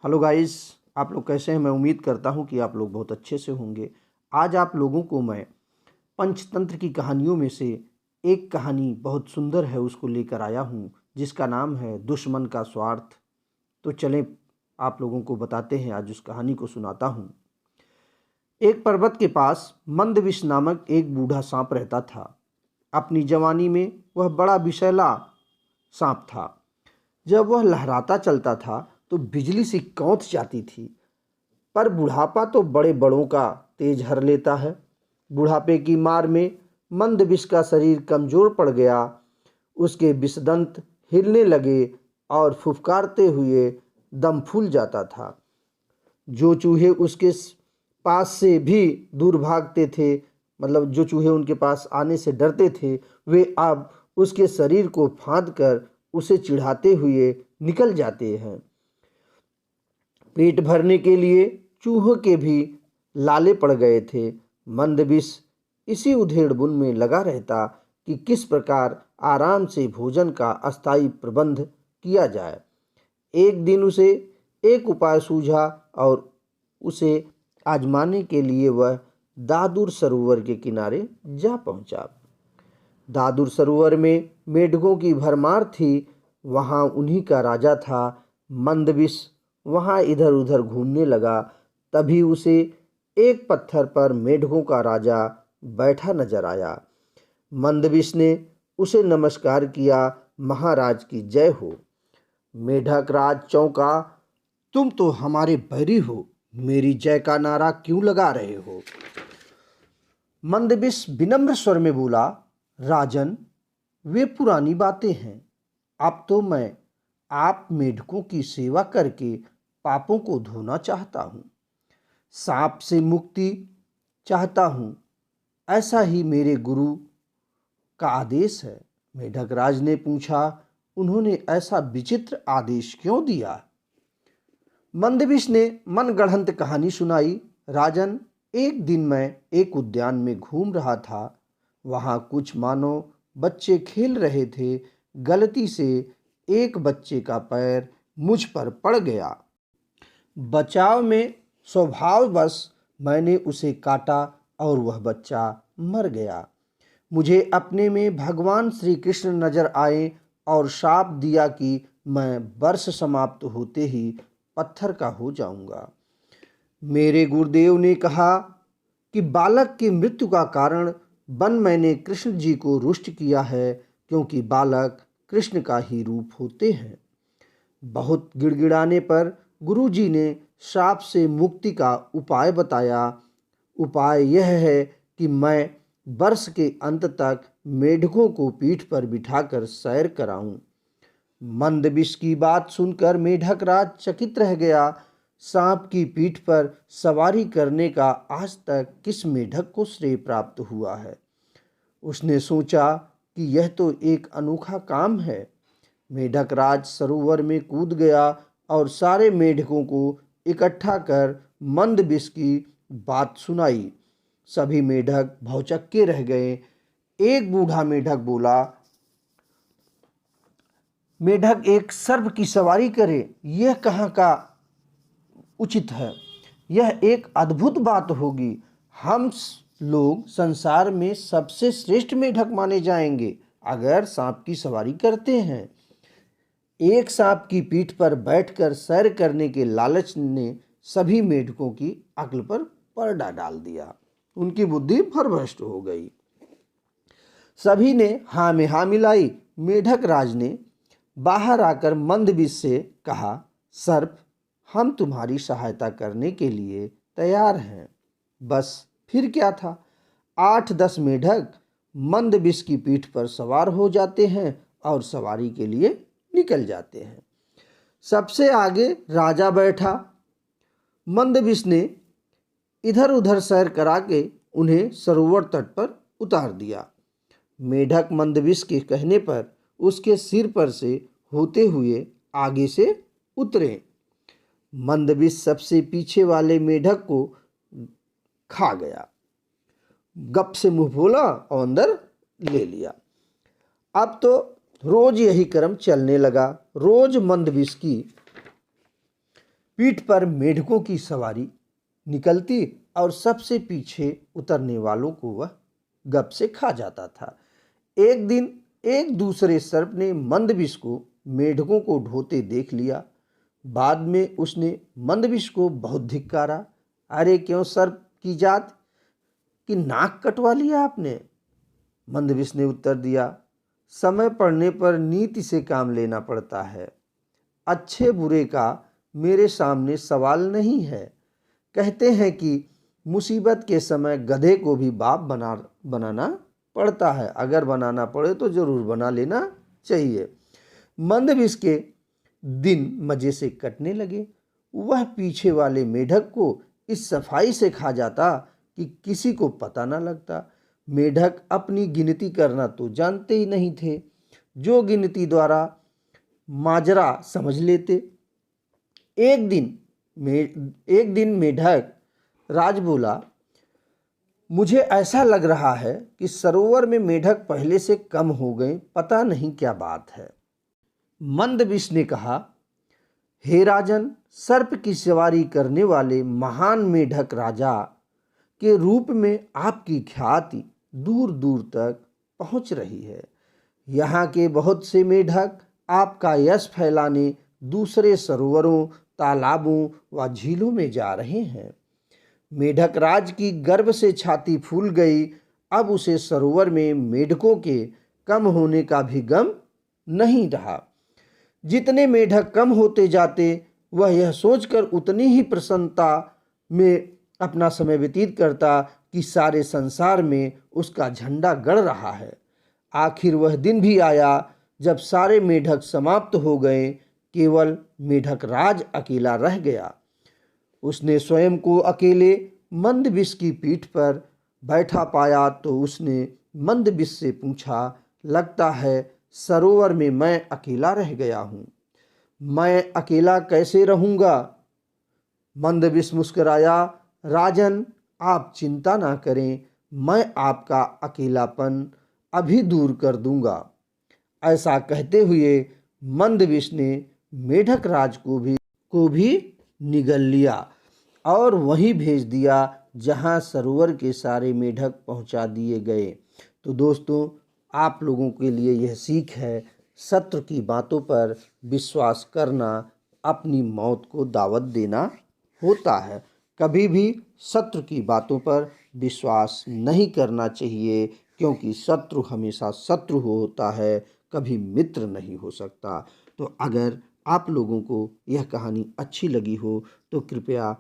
Hello guys, आप लोग कैसे हैं। मैं उम्मीद करता हूं कि आप लोग बहुत अच्छे से होंगे। आज आप लोगों को मैं पंचतंत्र की कहानियों में से एक कहानी बहुत सुंदर है उसको लेकर आया हूं, जिसका नाम है दुश्मन का स्वार्थ। तो चलें, आप लोगों को बताते हैं, आज उस कहानी को सुनाता हूं। एक पर्वत के पास मंदविष नामक एक बूढ़ा सांप रहता था। अपनी जवानी में वह बड़ा विषैला सांप था। जब वह लहराता चलता था तो बिजली सी कौंध जाती थी। पर बुढ़ापा तो बड़े बड़ों का तेज हर लेता है। बुढ़ापे की मार में मंदविष का शरीर कमजोर पड़ गया। उसके विषदंत हिलने लगे और फुफकारते हुए दम फूल जाता था। जो चूहे उसके पास से भी दूर भागते थे, मतलब जो चूहे उनके पास आने से डरते थे, वे अब उसके शरीर को फांद कर उसे चिढ़ाते हुए निकल जाते हैं। पेट भरने के लिए चूहों के भी लाले पड़ गए थे। मंदविष इसी उधेड़बुन में लगा रहता कि किस प्रकार आराम से भोजन का अस्थायी प्रबंध किया जाए। एक दिन उसे एक उपाय सूझा और उसे आजमाने के लिए वह दादुर सरोवर के किनारे जा पहुंचा। दादुर सरोवर में मेढकों की भरमार थी। वहां उन्हीं का राजा था। मंदविष वहां इधर उधर घूमने लगा। तभी उसे एक पत्थर पर मेढकों का राजा बैठा नजर आया। मंदविष ने उसे नमस्कार किया। महाराज की जय हो। मेढक राज चौंका, तुम तो हमारे बैरी हो, मेरी जय का नारा क्यों लगा रहे हो। मंदविष विनम्र स्वर में बोला, राजन, वे पुरानी बातें हैं। अब तो मैं आप मेढकों की सेवा करके पापों को धोना चाहता हूँ, सांप से मुक्ति चाहता हूँ। ऐसा ही मेरे गुरु का आदेश है। मेढक राज ने पूछा, उन्होंने ऐसा विचित्र आदेश क्यों दिया। मंदविष ने मनगढ़ंत कहानी सुनाई। राजन, एक दिन मैं एक उद्यान में घूम रहा था। वहां कुछ मानव बच्चे खेल रहे थे। गलती से एक बच्चे का पैर मुझ पर पड़ गया। बचाव में स्वभाववश मैंने उसे काटा और वह बच्चा मर गया। मुझे अपने में भगवान श्री कृष्ण नजर आए और शाप दिया कि मैं वर्ष समाप्त होते ही पत्थर का हो जाऊंगा। मेरे गुरुदेव ने कहा कि बालक की मृत्यु का कारण बन मैंने कृष्ण जी को रुष्ट किया है, क्योंकि बालक कृष्ण का ही रूप होते हैं। बहुत गिड़गिड़ाने पर गुरुजी ने श्राप से मुक्ति का उपाय बताया। उपाय यह है कि मैं वर्ष के अंत तक मेढकों को पीठ पर बिठाकर सैर कराऊं। मंदविष की बात सुनकर मेढक राज चकित रह गया। सांप की पीठ पर सवारी करने का आज तक किस मेढक को श्रेय प्राप्त हुआ है। उसने सोचा कि यह तो एक अनोखा काम है। मेढक राज सरोवर में कूद गया और सारे मेढकों को इकट्ठा कर मंदविष की बात सुनाई। सभी मेढक भौचक्के रह गए। एक बूढ़ा मेढक बोला, मेढक एक सर्प की सवारी करे, यह कहाँ का उचित है। यह एक अद्भुत बात होगी। हम लोग संसार में सबसे श्रेष्ठ मेढक माने जाएंगे अगर सांप की सवारी करते हैं। एक सांप की पीठ पर बैठकर सैर करने के लालच ने सभी मेढकों की अक्ल पर पर्दा डाल दिया। उनकी बुद्धि भ्रष्ट हो गई। सभी ने हाँ में हाँ मिलाई। मेढक राज ने बाहर आकर मंदविष से कहा, सर्प, हम तुम्हारी सहायता करने के लिए तैयार हैं। बस फिर क्या था। 8-10 मेढक मंदविष की पीठ पर सवार हो जाते हैं और सवारी के लिए निकल जाते हैं। सबसे आगे राजा बैठा। मंदविष ने इधर उधर सैर करा के उन्हें सरोवर तट पर उतार दिया। मेढक मंदविष के कहने पर उसके सिर पर से होते हुए आगे से उतरे। मंदविष सबसे पीछे वाले मेढक को खा गया। गप से मुंह बोला और अंदर ले लिया। अब तो रोज यही क्रम चलने लगा। रोज मंदविष की पीठ पर मेढकों की सवारी निकलती और सबसे पीछे उतरने वालों को वह गप से खा जाता था। एक दिन एक दूसरे सर्प ने मंदबिश को मेढकों को ढोते देख लिया। बाद में उसने मंदबिश को बहुत धिक्कारा। अरे क्यों सर्प की जात कि नाक कटवा लिया आपने? मंदबिश ने उत्तर दिया, समय पड़ने पर नीति से काम लेना पड़ता है। अच्छे बुरे का मेरे सामने सवाल नहीं है। कहते हैं कि मुसीबत के समय गधे को भी बाप बनाना पड़ता है। अगर बनाना पड़े तो जरूर बना लेना चाहिए। मंदबिश के दिन मजे से कटने लगे। वह पीछे वाले मेढक को इस सफाई से खा जाता कि किसी को पता न लगता। मेढक अपनी गिनती करना तो जानते ही नहीं थे, जो गिनती द्वारा माजरा समझ लेते। एक दिन मेढक राज बोला, मुझे ऐसा लग रहा है कि सरोवर में मेढक पहले से कम हो गए, पता नहीं क्या बात है। मंदबिश ने कहा, हे राजन, सर्प की सवारी करने वाले महान मेढक राजा के रूप में आपकी ख्याति दूर दूर तक पहुंच रही है। यहाँ के बहुत से मेढक आपका यश फैलाने दूसरे सरोवरों, तालाबों व झीलों में जा रहे हैं। मेढक राज की गर्व से छाती फूल गई। अब उसे सरोवर में मेढकों के कम होने का भी गम नहीं रहा। जितने मेढक कम होते जाते, वह यह सोचकर उतनी ही प्रसन्नता में अपना समय व्यतीत करता कि सारे संसार में उसका झंडा गड़ रहा है। आखिर वह दिन भी आया जब सारे मेढक समाप्त हो गए, केवल मेढक राज अकेला रह गया। उसने स्वयं को अकेले मंदबिश की पीठ पर बैठा पाया तो उसने मंदबिश से पूछा, लगता है सरोवर में मैं अकेला रह गया हूँ। मैं अकेला कैसे रहूँगा? मंदबिश मुस्कुराया, राजन आप चिंता ना करें, मैं आपका अकेलापन अभी दूर कर दूंगा। ऐसा कहते हुए मंदबिश ने मेढक राज को भी निगल लिया और वहीं भेज दिया जहां सरोवर के सारे मेढक पहुंचा दिए गए। तो दोस्तों, आप लोगों के लिए यह सीख है, शत्रु की बातों पर विश्वास करना अपनी मौत को दावत देना होता है। कभी भी शत्रु की बातों पर विश्वास नहीं करना चाहिए, क्योंकि शत्रु हमेशा शत्रु होता है, कभी मित्र नहीं हो सकता। तो अगर आप लोगों को यह कहानी अच्छी लगी हो तो कृपया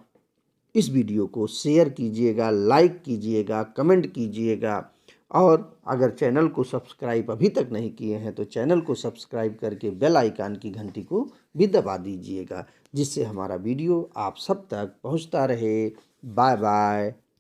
इस वीडियो को शेयर कीजिएगा, लाइक कीजिएगा, कमेंट कीजिएगा और अगर चैनल को सब्सक्राइब अभी तक नहीं किए हैं तो चैनल को सब्सक्राइब करके बेल आइकन की घंटी को भी दबा दीजिएगा, जिससे हमारा वीडियो आप सब तक पहुंचता रहे। Bye bye.